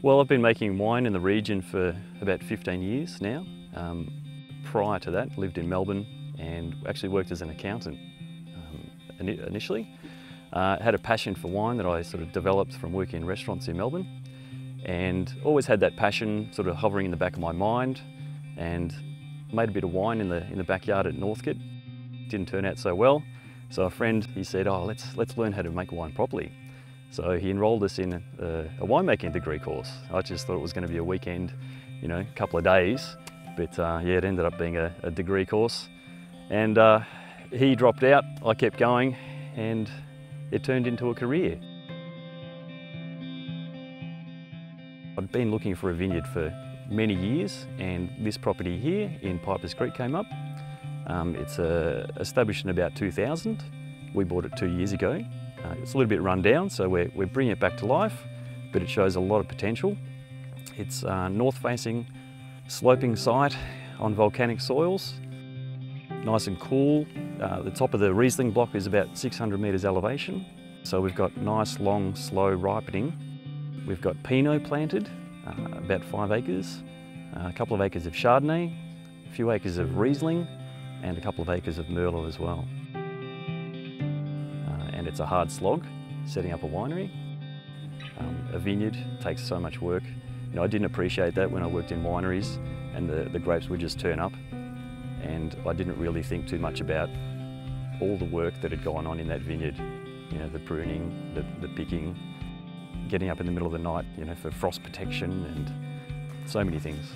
Well, I've been making wine in the region for about 15 years now. Prior to that, lived in Melbourne and actually worked as an accountant initially. Had a passion for wine that I sort of developed from working in restaurants in Melbourne, and always had that passion sort of hovering in the back of my mind, and made a bit of wine in the backyard at Northcote. Didn't turn out so well, so a friend, he said, "Oh, let's learn how to make wine properly." So he enrolled us in a winemaking degree course. I just thought it was going to be a weekend, a couple of days, but yeah, it ended up being a degree course. And he dropped out, I kept going, and it turned into a career. I'd been looking for a vineyard for many years, and this property here in Pipers Creek came up. It's established in about 2000. We bought it 2 years ago. It's a little bit run down, so we're bringing it back to life, but it shows a lot of potential. It's north-facing, sloping site on volcanic soils, nice and cool. The top of the Riesling block is about 600 metres elevation, so we've got nice, long, slow ripening. We've got Pinot planted, about 5 acres, a couple of acres of Chardonnay, a few acres of Riesling, and a couple of acres of Merlot as well. And it's a hard slog, setting up a winery. A vineyard takes so much work. I didn't appreciate that when I worked in wineries, and the grapes would just turn up, and I didn't really think too much about all the work that had gone on in that vineyard. The pruning, the picking, getting up in the middle of the night, for frost protection, and so many things.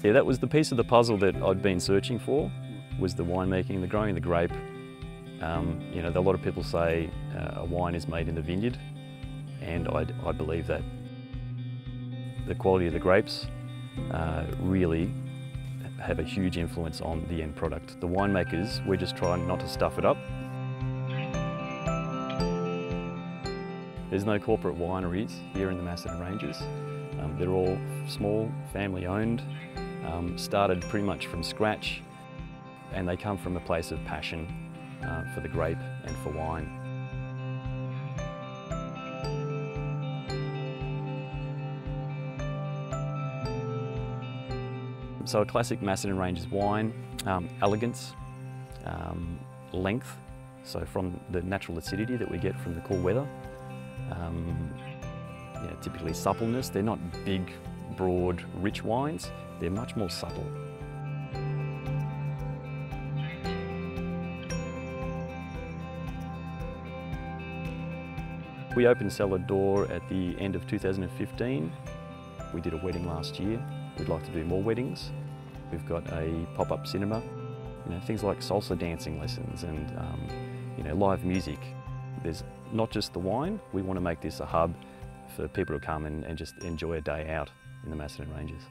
Yeah, that was the piece of the puzzle that I'd been searching for, was the winemaking, the growing the grape. A lot of people say a wine is made in the vineyard, and I believe that. The quality of the grapes really have a huge influence on the end product. The winemakers, we're just trying not to stuff it up. There's no corporate wineries here in the Macedon Ranges. They're all small, family-owned, started pretty much from scratch, and they come from a place of passion for the grape and for wine. So a classic Macedon Ranges wine, elegance, length, so from the natural acidity that we get from the cool weather. Typically suppleness. They're not big, broad, rich wines. They're much more subtle. We opened cellar door at the end of 2015. We did a wedding last year. We'd like to do more weddings. We've got a pop-up cinema, things like salsa dancing lessons and live music. There's not just the wine. We want to make this a hub for people to come and just enjoy a day out in the Macedon Ranges.